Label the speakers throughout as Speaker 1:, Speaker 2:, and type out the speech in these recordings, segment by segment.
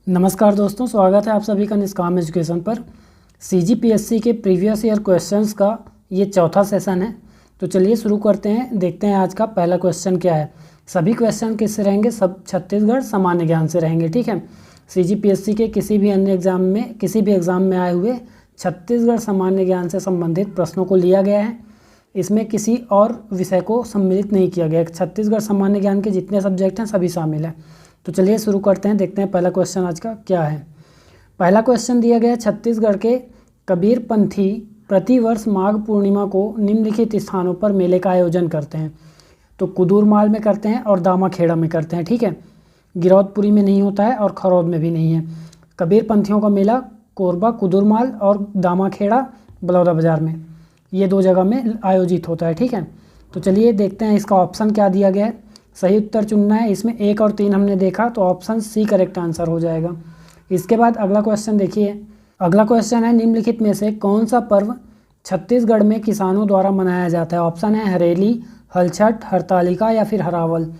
Speaker 1: नमस्कार दोस्तों, स्वागत है आप सभी का निष्काम एजुकेशन पर। सीजीपीएससी के प्रीवियस ईयर क्वेश्चंस का ये चौथा सेशन है। तो चलिए शुरू करते हैं। देखते हैं आज का पहला क्वेश्चन क्या है। सभी क्वेश्चन किससे रहेंगे? सब छत्तीसगढ़ सामान्य ज्ञान से रहेंगे। ठीक है, सीजीपीएससी के किसी भी अन्य एग्जाम में, किसी भी एग्जाम में आए हुए छत्तीसगढ़ सामान्य ज्ञान से संबंधित प्रश्नों को लिया गया है। इसमें किसी और विषय को सम्मिलित नहीं किया गया। छत्तीसगढ़ सामान्य ज्ञान के जितने सब्जेक्ट हैं सभी शामिल हैं। तो चलिए शुरू करते हैं। देखते हैं पहला क्वेश्चन आज का क्या है। पहला क्वेश्चन दिया गया है, छत्तीसगढ़ के कबीरपंथी प्रतिवर्ष माघ पूर्णिमा को निम्नलिखित स्थानों पर मेले का आयोजन करते हैं। तो कुदूरमाल में करते हैं और दामाखेड़ा में करते हैं। ठीक है, गिरौदपुरी में नहीं होता है और खरौद में भी नहीं है। कबीरपंथियों का मेला कोरबा, कुदूरमाल और दामाखेड़ा बलौदाबाजार में, ये दो जगह में आयोजित होता है। ठीक है, तो चलिए देखते हैं इसका ऑप्शन क्या दिया गया है। सही उत्तर चुनना है। इसमें 1 और 3 हमने देखा, तो ऑप्शन सी करेक्ट आंसर हो जाएगा। इसके बाद अगला क्वेश्चन देखिए। अगला क्वेश्चन है, निम्नलिखित में से कौन सा पर्व छत्तीसगढ़ में किसानों द्वारा मनाया जाता है? ऑप्शन है हरेली, हलछठ, हरतालिका या फिर हरावल।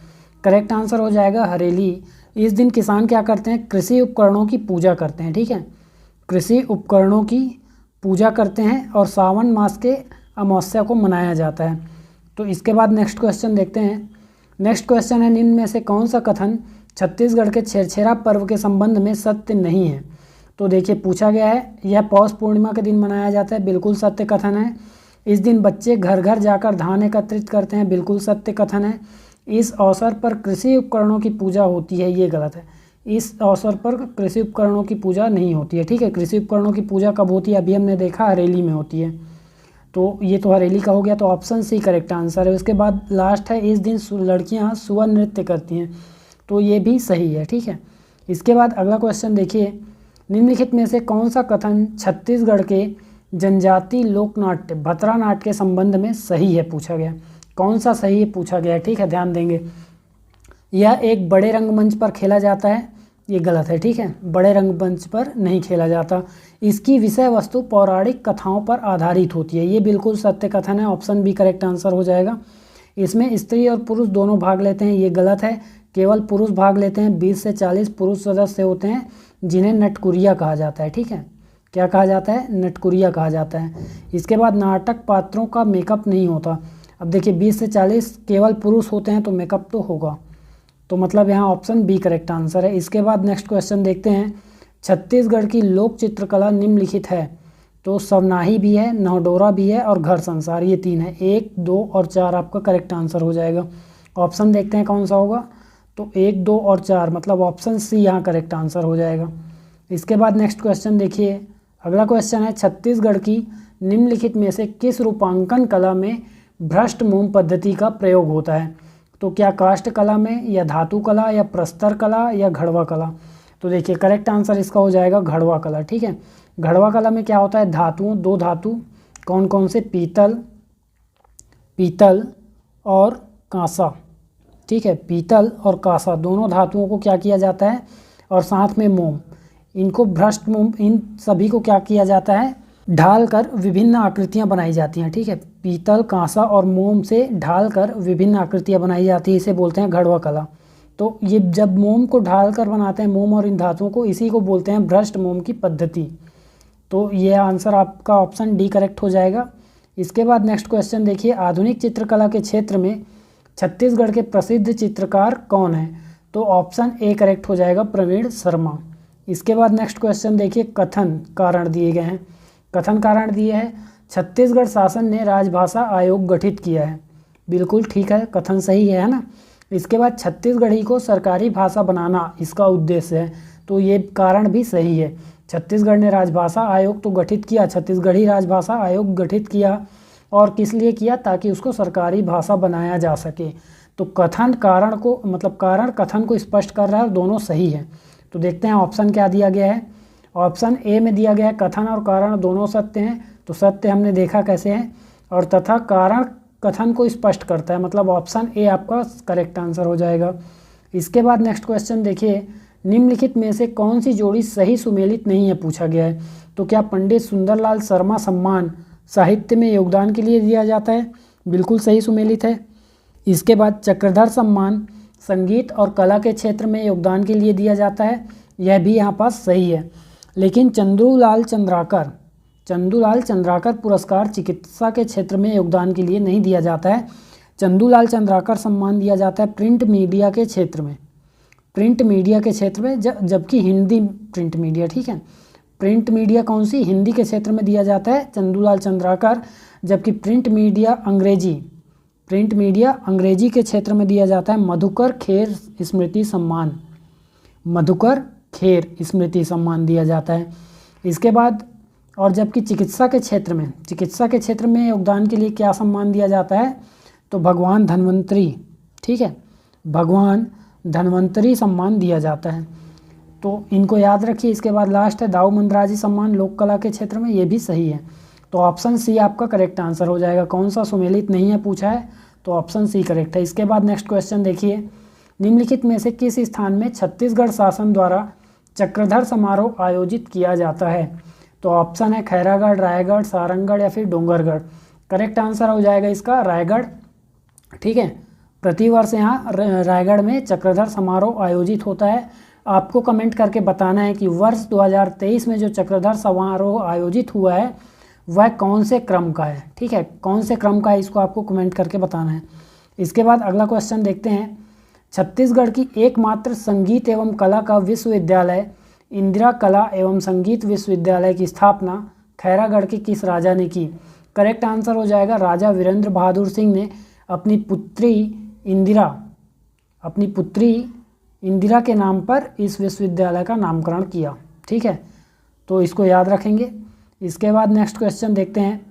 Speaker 1: करेक्ट आंसर हो जाएगा हरेली। इस दिन किसान क्या करते हैं? कृषि उपकरणों की पूजा करते हैं। ठीक है, कृषि उपकरणों की पूजा करते हैं और सावन मास के अमावस्या को मनाया जाता है। तो इसके बाद नेक्स्ट क्वेश्चन देखते हैं। नेक्स्ट क्वेश्चन है, निम्न में से कौन सा कथन छत्तीसगढ़ के छेरछेरा पर्व के संबंध में सत्य नहीं है? तो देखिए पूछा गया है, यह पौष पूर्णिमा के दिन मनाया जाता है, बिल्कुल सत्य कथन है। इस दिन बच्चे घर घर जाकर धान एकत्रित करते हैं, बिल्कुल सत्य कथन है। इस अवसर पर कृषि उपकरणों की पूजा होती है, ये गलत है। इस अवसर पर कृषि उपकरणों की पूजा नहीं होती है। ठीक है, कृषि उपकरणों की पूजा कब होती है? अभी हमने देखा हरेली में होती है। तो ये तो हरेली का हो गया, तो ऑप्शन सी करेक्ट आंसर है। उसके बाद लास्ट है, इस दिन लड़कियां सुवन नृत्य करती हैं, तो ये भी सही है। ठीक है, इसके बाद अगला क्वेश्चन देखिए। निम्नलिखित में से कौन सा कथन छत्तीसगढ़ के जनजाति लोकनाट्य भतरा नाट्य के संबंध में सही है पूछा गया। कौन सा सही है पूछा गया है। ठीक है, ध्यान देंगे। यह एक बड़े रंगमंच पर खेला जाता है, ये गलत है। ठीक है, बड़े रंगमंच पर नहीं खेला जाता। इसकी विषय वस्तु पौराणिक कथाओं पर आधारित होती है, ये बिल्कुल सत्य कथन है। ऑप्शन बी करेक्ट आंसर हो जाएगा। इसमें स्त्री और पुरुष दोनों भाग लेते हैं, ये गलत है। केवल पुरुष भाग लेते हैं। 20 से 40 पुरुष सदस्य होते हैं, जिन्हें नटकुरिया कहा जाता है। ठीक है, क्या कहा जाता है? नटकुरिया कहा जाता है। इसके बाद नाटक पात्रों का मेकअप नहीं होता। अब देखिए 20 से 40 केवल पुरुष होते हैं, तो मेकअप तो होगा, तो मतलब यहाँ ऑप्शन बी करेक्ट आंसर है। इसके बाद नेक्स्ट क्वेश्चन देखते हैं। छत्तीसगढ़ की लोक चित्रकला निम्नलिखित है, तो सवनाही भी है, नवडोरा भी है और घर संसार, ये 3 है। 1, 2 और 4 आपका करेक्ट आंसर हो जाएगा। ऑप्शन देखते हैं कौन सा होगा। तो 1, 2 और 4 मतलब ऑप्शन सी यहाँ करेक्ट आंसर हो जाएगा। इसके बाद नेक्स्ट क्वेश्चन देखिए। अगला क्वेश्चन है, छत्तीसगढ़ की निम्नलिखित में से किस रूपांकन कला में भ्रष्ट मोम पद्धति का प्रयोग होता है? तो क्या काष्ठ कला में, या धातु कला, या प्रस्तर कला, या घड़वा कला? तो देखिए करेक्ट आंसर इसका हो जाएगा घड़वा कला। ठीक है, घड़वा कला में क्या होता है? धातुओं, 2 धातु कौन कौन से? पीतल और कांसा। ठीक है, पीतल और कांसा दोनों धातुओं को क्या किया जाता है, और साथ में मोम, इनको भ्रष्ट मोम, इन सभी को क्या किया जाता है? ढाल कर विभिन्न आकृतियां बनाई जाती हैं। ठीक है, पीतल, कांसा और मोम से ढाल कर विभिन्न आकृतियां बनाई जाती है, इसे बोलते हैं घड़वा कला। तो ये जब मोम को ढाल कर बनाते हैं, मोम और इन धातुओं को, इसी को बोलते हैं भ्रष्ट मोम की पद्धति। तो ये आंसर आपका ऑप्शन डी करेक्ट हो जाएगा। इसके बाद नेक्स्ट क्वेश्चन देखिए। आधुनिक चित्रकला के क्षेत्र में छत्तीसगढ़ के प्रसिद्ध चित्रकार कौन है? तो ऑप्शन ए करेक्ट हो जाएगा, प्रवीण शर्मा। इसके बाद नेक्स्ट क्वेश्चन देखिए। कथन कारण दिए गए हैं। कथन कारण दिए हैं, छत्तीसगढ़ शासन ने राजभाषा आयोग गठित किया है, बिल्कुल ठीक है, कथन सही है ना। इसके बाद छत्तीसगढ़ी को सरकारी भाषा बनाना इसका उद्देश्य है, तो ये कारण भी सही है। छत्तीसगढ़ ने राजभाषा आयोग तो गठित किया, छत्तीसगढ़ी राजभाषा आयोग गठित किया, और किस लिए किया? ताकि उसको सरकारी भाषा बनाया जा सके। तो कथन कारण को, मतलब कारण कथन को स्पष्ट कर रहा है, दोनों सही है। तो देखते हैं ऑप्शन क्या दिया गया है। ऑप्शन ए में दिया गया है कथन और कारण दोनों सत्य हैं, तो सत्य हमने देखा कैसे हैं, और तथा कारण कथन को स्पष्ट करता है, मतलब ऑप्शन ए आपका करेक्ट आंसर हो जाएगा। इसके बाद नेक्स्ट क्वेश्चन देखिए। निम्नलिखित में से कौन सी जोड़ी सही सुमेलित नहीं है पूछा गया है? तो क्या पंडित सुंदरलाल शर्मा सम्मान साहित्य में योगदान के लिए दिया जाता है? बिल्कुल सही सुमेलित है। इसके बाद चक्रधर सम्मान संगीत और कला के क्षेत्र में योगदान के लिए दिया जाता है, यह भी यहाँ पास सही है। लेकिन चंद्रूलाल चंद्राकर पुरस्कार चिकित्सा के क्षेत्र में योगदान के लिए नहीं दिया जाता है। चंद्रूलाल चंद्राकर सम्मान दिया जाता है प्रिंट मीडिया के क्षेत्र में, जबकि हिंदी प्रिंट मीडिया, ठीक है, प्रिंट मीडिया कौन सी, हिंदी के क्षेत्र में दिया जाता है चंद्रूलाल चंद्राकर, जबकि प्रिंट मीडिया अंग्रेजी के क्षेत्र में दिया जाता है मधुकर खेर स्मृति सम्मान दिया जाता है। इसके बाद और जबकि चिकित्सा के क्षेत्र में योगदान के लिए क्या सम्मान दिया जाता है, तो भगवान धन्वंतरी, ठीक है, भगवान धन्वंतरी सम्मान दिया जाता है। तो इनको याद रखिए। इसके बाद लास्ट है दाऊ मंदराजी सम्मान लोक कला के क्षेत्र में, ये भी सही है। तो ऑप्शन सी आपका करेक्ट आंसर हो जाएगा। कौन सा सुमेलित नहीं है पूछा है, तो ऑप्शन सी करेक्ट है। इसके बाद नेक्स्ट क्वेश्चन देखिए, निम्नलिखित में से किस स्थान में छत्तीसगढ़ शासन द्वारा चक्रधर समारोह आयोजित किया जाता है, तो ऑप्शन है खैरागढ़, रायगढ़, सारंगगढ़ या फिर डोंगरगढ़। करेक्ट आंसर हो जाएगा इसका रायगढ़, ठीक है। प्रतिवर्ष यहाँ रायगढ़ में चक्रधर समारोह आयोजित होता है। आपको कमेंट करके बताना है कि वर्ष 2023 में जो चक्रधर समारोह आयोजित हुआ है वह कौन से क्रम का है, ठीक है, कौन से क्रम का है, इसको आपको कमेंट करके बताना है। इसके बाद अगला क्वेश्चन देखते हैं, छत्तीसगढ़ की एकमात्र संगीत एवं कला का विश्वविद्यालय इंदिरा कला एवं संगीत विश्वविद्यालय की स्थापना खैरागढ़ के किस राजा ने की। करेक्ट आंसर हो जाएगा राजा वीरेंद्र बहादुर सिंह ने अपनी पुत्री इंदिरा के नाम पर इस विश्वविद्यालय का नामकरण किया, ठीक है, तो इसको याद रखेंगे। इसके बाद नेक्स्ट क्वेश्चन देखते हैं।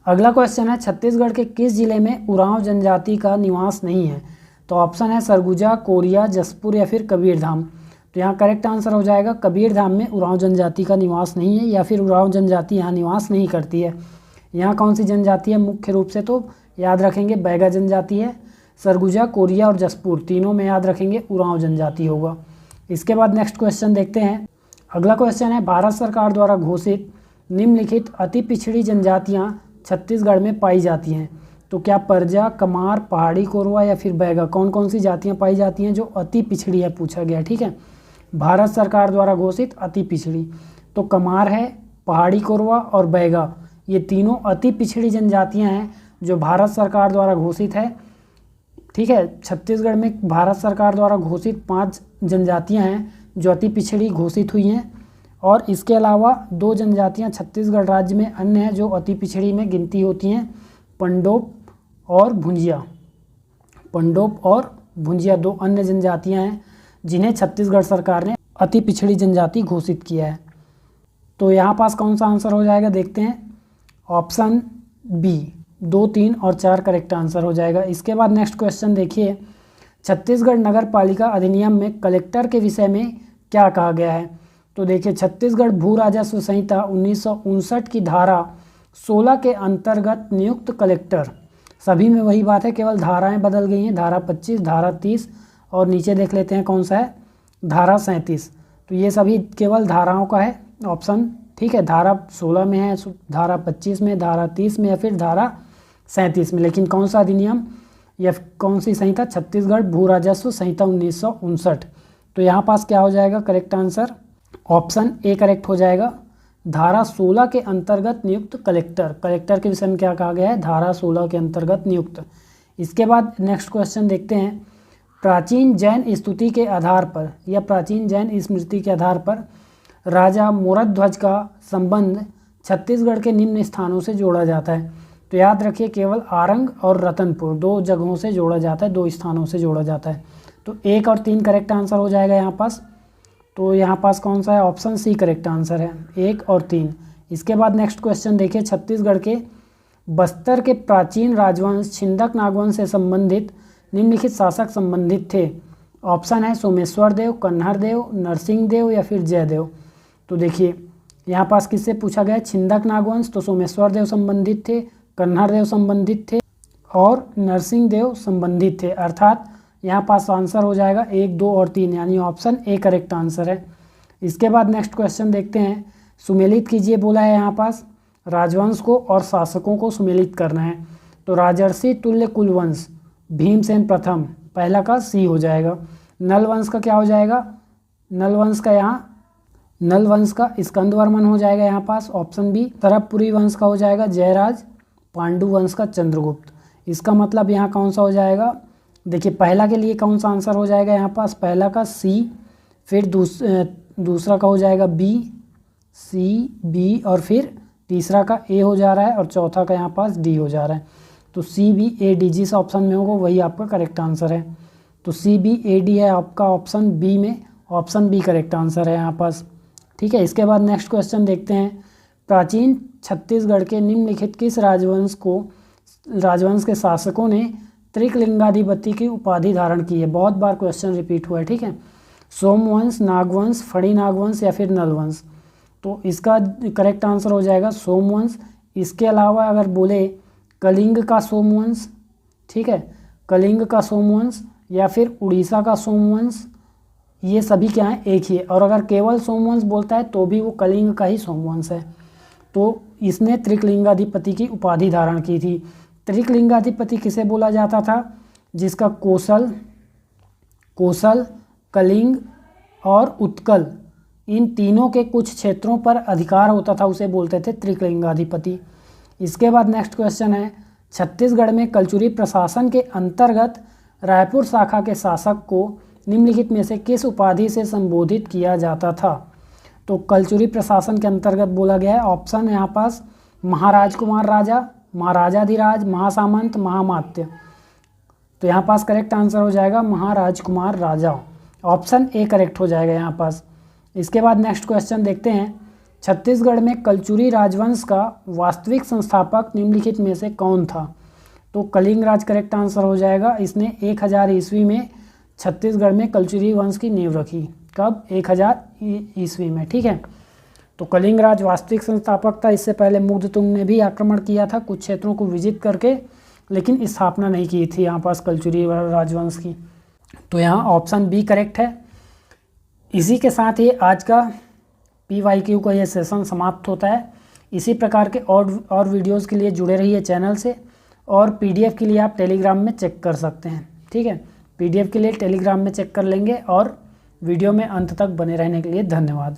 Speaker 1: अगला क्वेश्चन है, छत्तीसगढ़ के किस जिले में उरांव जनजाति का निवास नहीं है, तो ऑप्शन है सरगुजा, कोरिया, जसपुर या फिर कबीरधाम। तो यहाँ करेक्ट आंसर हो जाएगा कबीरधाम में उरांव जनजाति का निवास नहीं है, या फिर उरांव जनजाति यहाँ निवास नहीं करती है। यहाँ कौन सी जनजाति है मुख्य रूप से, तो याद रखेंगे बैगा जनजाति है। सरगुजा, कोरिया और जसपुर तीनों में याद रखेंगे उरांव जनजाति होगा। इसके बाद नेक्स्ट क्वेश्चन देखते हैं। अगला क्वेश्चन है, भारत सरकार द्वारा घोषित निम्नलिखित अति पिछड़ी जनजातियाँ छत्तीसगढ़ में पाई जाती हैं, तो क्या परजा, कमार, पहाड़ी कोरवा या फिर बैगा, कौन कौन सी जातियाँ पाई जाती हैं जो अति पिछड़ी है पूछा गया, ठीक है। भारत सरकार द्वारा घोषित अति पिछड़ी, तो कमार है, पहाड़ी कोरवा और बैगा, ये तीनों अति पिछड़ी जनजातियाँ हैं जो भारत सरकार द्वारा घोषित है, ठीक है। छत्तीसगढ़ में भारत सरकार द्वारा घोषित 5 जनजातियां हैं जो अति पिछड़ी घोषित हुई हैं, और इसके अलावा 2 जनजातियां छत्तीसगढ़ राज्य में अन्य हैं जो अति पिछड़ी में गिनती होती हैं, पंडोप और भुंजिया 2 अन्य जनजातियां हैं जिन्हें छत्तीसगढ़ सरकार ने अति पिछड़ी जनजाति घोषित किया है। तो यहाँ पास कौन सा आंसर हो जाएगा देखते हैं, ऑप्शन बी 2, 3 और 4 करेक्ट आंसर हो जाएगा। इसके बाद नेक्स्ट क्वेश्चन देखिए, छत्तीसगढ़ नगर पालिका अधिनियम में कलेक्टर के विषय में क्या कहा गया है, तो देखिए छत्तीसगढ़ भू राजस्व संहिता 1959 की धारा 16 के अंतर्गत नियुक्त कलेक्टर, सभी में वही बात है, केवल धाराएं बदल गई हैं, धारा 25, धारा 30 और नीचे देख लेते हैं कौन सा है, धारा 37। तो ये सभी केवल धाराओं का है ऑप्शन, ठीक है, धारा 16 में है, धारा 25 में, धारा 30 में या फिर धारा 37 में, लेकिन कौन सा अधिनियम या कौन सी संहिता, छत्तीसगढ़ भू राजस्व संहिता 1959। तो यहाँ पास क्या हो जाएगा correct answer, option A correct हो जाएगा, धारा 16 के अंतर्गत नियुक्त कलेक्टर के विषय में क्या कहा गया है, धारा 16 के अंतर्गत नियुक्त। इसके बाद नेक्स्ट क्वेश्चन देखते हैं, प्राचीन जैन स्तुति के आधार पर या प्राचीन जैन स्मृति के आधार पर राजा मोरध्वज का संबंध छत्तीसगढ़ के निम्न स्थानों से जोड़ा जाता है, तो याद रखिए केवल आरंग और रतनपुर 2 जगहों से जोड़ा जाता है, 2 स्थानों से जोड़ा जाता है। तो 1 और 3 करेक्ट आंसर हो जाएगा यहाँ पास। तो यहाँ पास कौन सा है, ऑप्शन सी करेक्ट आंसर है, 1 और 3। इसके बाद नेक्स्ट क्वेश्चन देखिए, छत्तीसगढ़ के बस्तर के प्राचीन राजवंश छिंदक नागवंश से संबंधित निम्नलिखित शासक संबंधित थे। ऑप्शन है सोमेश्वर देव, कन्हर देव, नरसिंह देव या फिर जयदेव। तो देखिए यहाँ पास किससे पूछा गया, छिंदक नागवंश, तो सोमेश्वर देव संबंधित थे, कन्हर देव संबंधित थे और नरसिंह देव संबंधित थे, अर्थात यहाँ पास आंसर हो जाएगा 1, 2 और 3, यानी ऑप्शन ए करेक्ट आंसर है। इसके बाद नेक्स्ट क्वेश्चन देखते हैं, सुमेलित कीजिए बोला है यहाँ पास, राजवंश को और शासकों को सुमेलित करना है। तो राजर्षि तुल्य कुलवंश भीमसेन प्रथम, पहला का सी हो जाएगा। नल वंश का क्या हो जाएगा, नल वंश का यहाँ नल वंश का स्कंदवर्मन हो जाएगा यहाँ पास ऑप्शन बी। तरपपुरी वंश का हो जाएगा जयराज। पांडु वंश का चंद्रगुप्त। इसका मतलब यहाँ कौन सा हो जाएगा, देखिए पहला के लिए कौन सा आंसर हो जाएगा यहाँ पास, पहला का सी, फिर दूसरा का हो जाएगा बी, सी बी, और फिर तीसरा का ए हो जा रहा है, और चौथा का यहाँ पास डी हो जा रहा है। तो सी बी ए डी जिस ऑप्शन में होगा वही आपका करेक्ट आंसर है। तो सी बी ए डी है आपका ऑप्शन बी में, ऑप्शन बी करेक्ट आंसर है यहाँ पास। ठीक है, इसके बाद नेक्स्ट क्वेश्चन देखते हैं। प्राचीन छत्तीसगढ़ के निम्नलिखित किस राजवंश के शासकों ने त्रिकलिंगाधिपति की उपाधि धारण की है। बहुत बार क्वेश्चन रिपीट हुआ है। ठीक है, सोमवंश, नागवंश, फणी नागवंश या फिर नलवंश। तो इसका करेक्ट आंसर हो जाएगा सोमवंश। इसके अलावा अगर बोले कलिंग का सोमवंश, ठीक है, कलिंग का सोमवंश या फिर उड़ीसा का सोमवंश, ये सभी क्या है, एक ही है। और अगर केवल सोमवंश बोलता है तो भी वो कलिंग का ही सोमवंश है। तो इसने त्रिकलिंगाधिपति की उपाधि धारण की थी। त्रिकलिंगाधिपति किसे बोला जाता था, जिसका कौशल, कलिंग और उत्कल, इन तीनों के कुछ क्षेत्रों पर अधिकार होता था, उसे बोलते थे त्रिकलिंगाधिपति। इसके बाद नेक्स्ट क्वेश्चन है, छत्तीसगढ़ में कलचुरी प्रशासन के अंतर्गत रायपुर शाखा के शासक को निम्नलिखित में से किस उपाधि से संबोधित किया जाता था। तो कलचुरी प्रशासन के अंतर्गत बोला गया है, ऑप्शन है यहाँ पास महाराजकुमार राजा, महाराजाधिराज, महासामंत, महामात्य। तो यहाँ पास करेक्ट आंसर हो जाएगा महाराजकुमार राजा, ऑप्शन ए करेक्ट हो जाएगा यहाँ पास। इसके बाद नेक्स्ट क्वेश्चन देखते हैं, छत्तीसगढ़ में कलचुरी राजवंश का वास्तविक संस्थापक निम्नलिखित में से कौन था। तो कलिंग राज करेक्ट आंसर हो जाएगा। इसने 1000 ईस्वी में छत्तीसगढ़ में कलचुरी वंश की नींव रखी। कब, 1000 ईस्वी में। ठीक है, तो कलिंग राज वास्तविक संस्थापक था। इससे पहले मुग्धतुंग ने भी आक्रमण किया था कुछ क्षेत्रों को विजित करके, लेकिन स्थापना नहीं की थी यहाँ पास कलचुरी राजवंश की। तो यहाँ ऑप्शन बी करेक्ट है। इसी के साथ ही आज का PYQ का यह सेशन समाप्त होता है। इसी प्रकार के और वीडियोज़ के लिए जुड़े रहिए चैनल से, और PDF के लिए आप टेलीग्राम में चेक कर सकते हैं। ठीक है, PDF के लिए टेलीग्राम में चेक कर लेंगे। और वीडियो में अंत तक बने रहने के लिए धन्यवाद।